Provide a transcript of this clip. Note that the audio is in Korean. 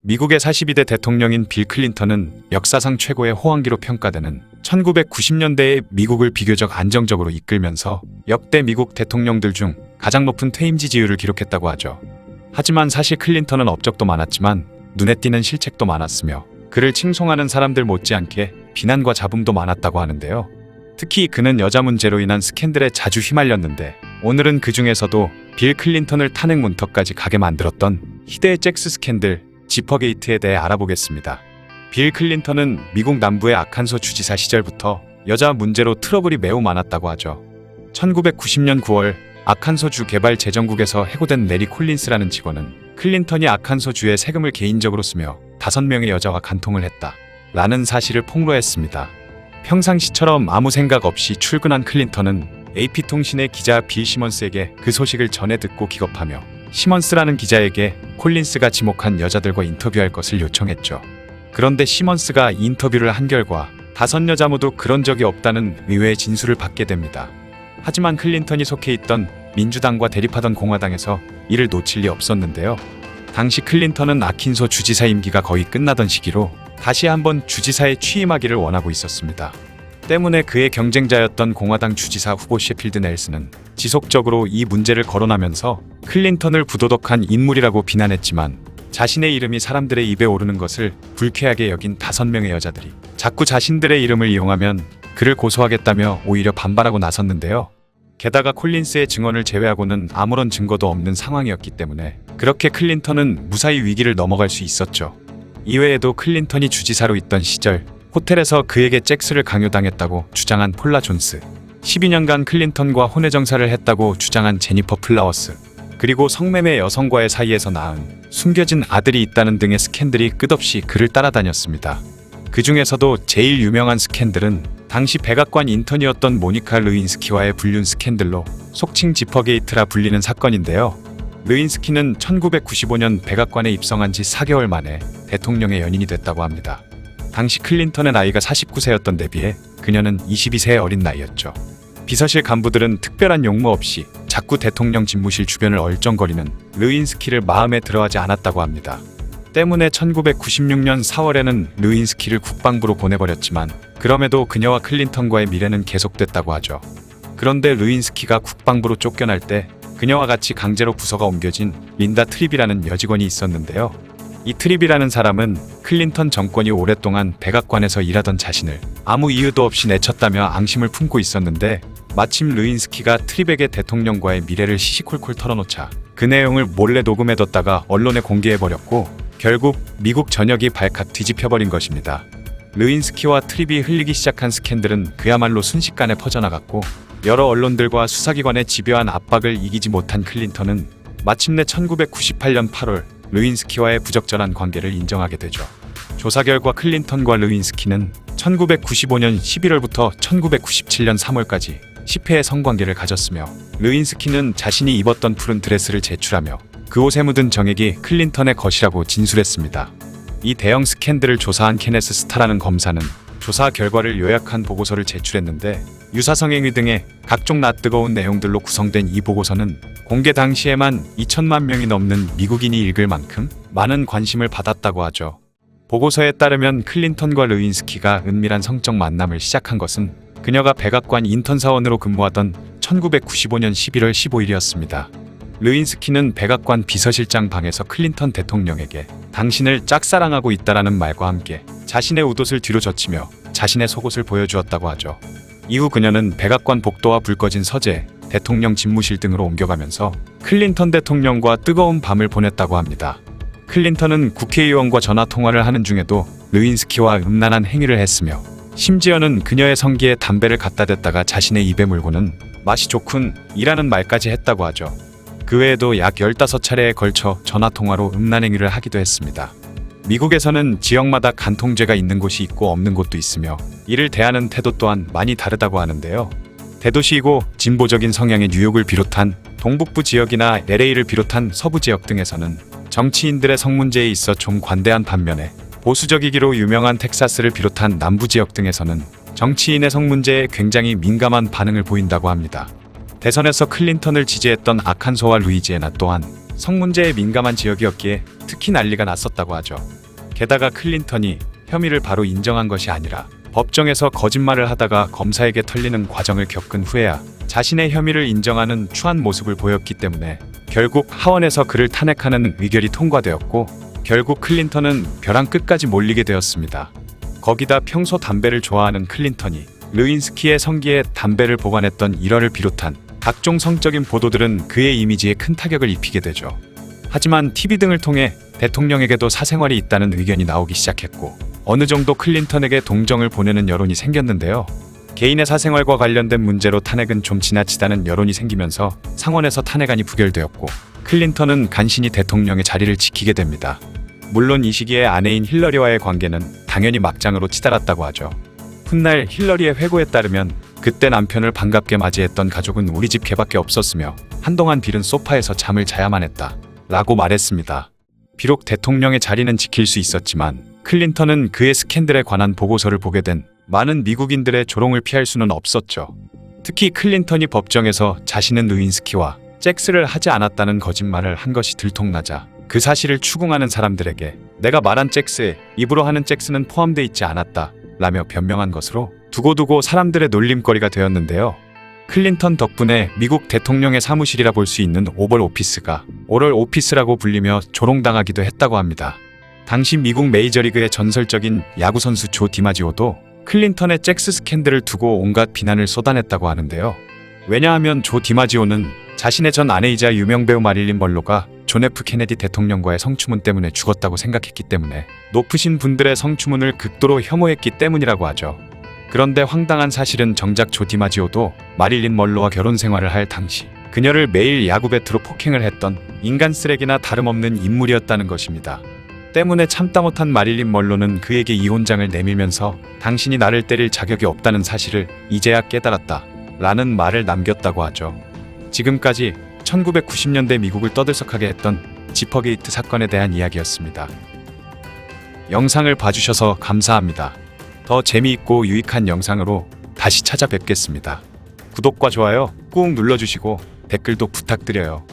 미국의 42대 대통령인 빌 클린턴은 역사상 최고의 호황기로 평가되는 1990년대에 미국을 비교적 안정적으로 이끌면서 역대 미국 대통령들 중 가장 높은 퇴임 지지율을 기록했다고 하죠. 하지만 사실 클린턴은 업적도 많았지만 눈에 띄는 실책도 많았으며 그를 칭송하는 사람들 못지않게 비난과 잡음도 많았다고 하는데요. 특히 그는 여자 문제로 인한 스캔들에 자주 휘말렸는데 오늘은 그 중에서도 빌 클린턴을 탄핵 문턱까지 가게 만들었던 희대의 잭스 스캔들, 지퍼게이트에 대해 알아보겠습니다. 빌 클린턴은 미국 남부의 아칸소 주지사 시절부터 여자 문제로 트러블이 매우 많았다고 하죠. 1990년 9월 아칸소주 개발재정국에서 해고된 레리 콜린스라는 직원은 클린턴이 아칸소주에 세금을 개인적으로 쓰며 5명의 여자와 간통을 했다 라는 사실을 폭로했습니다. 평상시처럼 아무 생각 없이 출근한 클린턴은 AP통신의 기자 빌 시먼스에게 그 소식을 전해 듣고 기겁하며 시먼스라는 기자에게 콜린스가 지목한 여자들과 인터뷰할 것을 요청했죠. 그런데 시먼스가 인터뷰를 한 결과 5여자 모두 그런 적이 없다는 의외의 진술을 받게 됩니다. 하지만 클린턴이 속해 있던 민주당과 대립하던 공화당에서 이를 놓칠 리 없었는데요. 당시 클린턴은 아킨소 주지사 임기가 거의 끝나던 시기로 다시 한번 주지사에 취임하기를 원하고 있었습니다. 때문에 그의 경쟁자였던 공화당 주지사 후보 셰필드 넬슨은 지속적으로 이 문제를 거론하면서 클린턴을 부도덕한 인물이라고 비난했지만 자신의 이름이 사람들의 입에 오르는 것을 불쾌하게 여긴 5명의 여자들이 자꾸 자신들의 이름을 이용하면 그를 고소하겠다며 오히려 반발하고 나섰는데요. 게다가 콜린스의 증언을 제외하고는 아무런 증거도 없는 상황이었기 때문에 그렇게 클린턴은 무사히 위기를 넘어갈 수 있었죠. 이외에도 클린턴이 주지사로 있던 시절 호텔에서 그에게 잭스를 강요당했다고 주장한 폴라 존스, 12년간 클린턴과 혼외정사를 했다고 주장한 제니퍼 플라워스, 그리고 성매매 여성과의 사이에서 낳은 숨겨진 아들이 있다는 등의 스캔들이 끝없이 그를 따라다녔습니다. 그 중에서도 제일 유명한 스캔들은 당시 백악관 인턴이었던 모니카 르윈스키와의 불륜 스캔들로 속칭 지퍼게이트라 불리는 사건인데요. 르윈스키는 1995년 백악관에 입성한 지 4개월 만에 대통령의 연인이 됐다고 합니다. 당시 클린턴의 나이가 49세였던 데 비해 그녀는 22세의 어린 나이였죠. 비서실 간부들은 특별한 용무 없이 자꾸 대통령 집무실 주변을 얼쩡거리는 르윈스키를 마음에 들어하지 않았다고 합니다. 때문에 1996년 4월에는 르윈스키를 국방부로 보내버렸지만 그럼에도 그녀와 클린턴과의 미래는 계속됐다고 하죠. 그런데 르윈스키가 국방부로 쫓겨날 때 그녀와 같이 강제로 부서가 옮겨진 린다 트립이라는 여직원이 있었는데요. 이 트립이라는 사람은 클린턴 정권이 오랫동안 백악관에서 일하던 자신을 아무 이유도 없이 내쳤다며 앙심을 품고 있었는데 마침 르윈스키가 트립에게 대통령과의 미래를 시시콜콜 털어놓자 그 내용을 몰래 녹음해뒀다가 언론에 공개해버렸고 결국 미국 전역이 발칵 뒤집혀버린 것입니다. 르윈스키와 트립이 흘리기 시작한 스캔들은 그야말로 순식간에 퍼져나갔고 여러 언론들과 수사기관의 집요한 압박을 이기지 못한 클린턴은 마침내 1998년 8월 르윈스키와의 부적절한 관계를 인정하게 되죠. 조사 결과 클린턴과 르윈스키는 1995년 11월부터 1997년 3월까지 10회의 성관계를 가졌으며 르윈스키는 자신이 입었던 푸른 드레스를 제출하며 그 옷에 묻은 정액이 클린턴의 것이라고 진술했습니다. 이 대형 스캔들을 조사한 케네스 스타라는 검사는 조사 결과를 요약한 보고서를 제출했는데 유사성행위 등의 각종 낯뜨거운 내용들로 구성된 이 보고서는 공개 당시에만 2천만 명이 넘는 미국인이 읽을 만큼 많은 관심을 받았다고 하죠. 보고서에 따르면 클린턴과 르윈스키가 은밀한 성적 만남을 시작한 것은 그녀가 백악관 인턴 사원으로 근무하던 1995년 11월 15일이었습니다. 르윈스키는 백악관 비서실장 방에서 클린턴 대통령에게 당신을 짝사랑하고 있다라는 말과 함께 자신의 웃옷을 뒤로 젖히며 자신의 속옷을 보여주었다고 하죠. 이후 그녀는 백악관 복도와 불 꺼진 서재, 대통령 집무실 등으로 옮겨가면서 클린턴 대통령과 뜨거운 밤을 보냈다고 합니다. 클린턴은 국회의원과 전화 통화를 하는 중에도 르윈스키와 음란한 행위를 했으며 심지어는 그녀의 성기에 담배를 갖다 댔다가 자신의 입에 물고는 맛이 좋군 이라는 말까지 했다고 하죠. 그 외에도 약 15차례에 걸쳐 전화통화로 음란행위를 하기도 했습니다. 미국에서는 지역마다 간통죄가 있는 곳이 있고 없는 곳도 있으며 이를 대하는 태도 또한 많이 다르다고 하는데요. 대도시이고 진보적인 성향의 뉴욕을 비롯한 동북부 지역이나 LA를 비롯한 서부 지역 등에서는 정치인들의 성문제에 있어 좀 관대한 반면에 보수적이기로 유명한 텍사스를 비롯한 남부 지역 등에서는 정치인의 성문제에 굉장히 민감한 반응을 보인다고 합니다. 대선에서 클린턴을 지지했던 아칸소와 루이지애나 또한 성문제에 민감한 지역이었기에 특히 난리가 났었다고 하죠. 게다가 클린턴이 혐의를 바로 인정한 것이 아니라 법정에서 거짓말을 하다가 검사에게 털리는 과정을 겪은 후에야 자신의 혐의를 인정하는 추한 모습을 보였기 때문에 결국 하원에서 그를 탄핵하는 의결이 통과되었고, 결국 클린턴은 벼랑 끝까지 몰리게 되었습니다. 거기다 평소 담배를 좋아하는 클린턴이 르윈스키의 성기에 담배를 보관했던 일화를 비롯한 각종 성적인 보도들은 그의 이미지에 큰 타격을 입히게 되죠. 하지만 TV 등을 통해 대통령에게도 사생활이 있다는 의견이 나오기 시작했고, 어느 정도 클린턴에게 동정을 보내는 여론이 생겼는데요. 개인의 사생활과 관련된 문제로 탄핵은 좀 지나치다는 여론이 생기면서 상원에서 탄핵안이 부결되었고, 클린턴은 간신히 대통령의 자리를 지키게 됩니다. 물론 이 시기에 아내인 힐러리와의 관계는 당연히 막장으로 치달았다고 하죠. 훗날 힐러리의 회고에 따르면 그때 남편을 반갑게 맞이했던 가족은 우리 집 개밖에 없었으며 한동안 빌은 소파에서 잠을 자야만 했다 라고 말했습니다. 비록 대통령의 자리는 지킬 수 있었지만 클린턴은 그의 스캔들에 관한 보고서를 보게 된 많은 미국인들의 조롱을 피할 수는 없었죠. 특히 클린턴이 법정에서 자신은 르윈스키와 섹스를 하지 않았다는 거짓말을 한 것이 들통나자 그 사실을 추궁하는 사람들에게 내가 말한 섹스에 입으로 하는 섹스는 포함되어 있지 않았다 라며 변명한 것으로 두고두고 사람들의 놀림거리가 되었는데요. 클린턴 덕분에 미국 대통령의 사무실이라 볼 수 있는 오벌 오피스가 오럴 오피스라고 불리며 조롱당하기도 했다고 합니다. 당시 미국 메이저리그의 전설적인 야구선수 조 디마지오도 클린턴의 섹스 스캔들을 두고 온갖 비난을 쏟아냈다고 하는데요. 왜냐하면 조 디마지오는 자신의 전 아내이자 유명 배우 마릴린 먼로가 존 F 케네디 대통령과의 성추문 때문에 죽었다고 생각했기 때문에 높으신 분들의 성추문을 극도로 혐오했기 때문이라고 하죠. 그런데 황당한 사실은 정작 조 디마지오도 마릴린 먼로와 결혼 생활을 할 당시 그녀를 매일 야구 배트로 폭행을 했던 인간 쓰레기나 다름없는 인물이었다는 것입니다. 때문에 참다 못한 마릴린 먼로는 그에게 이혼장을 내밀면서 당신이 나를 때릴 자격이 없다는 사실을 이제야 깨달았다 라는 말을 남겼다고 하죠. 지금까지 1990년대 미국을 떠들썩하게 했던 지퍼게이트 사건에 대한 이야기였습니다. 영상을 봐주셔서 감사합니다. 더 재미있고 유익한 영상으로 다시 찾아뵙겠습니다. 구독과 좋아요 꾹 눌러주시고 댓글도 부탁드려요.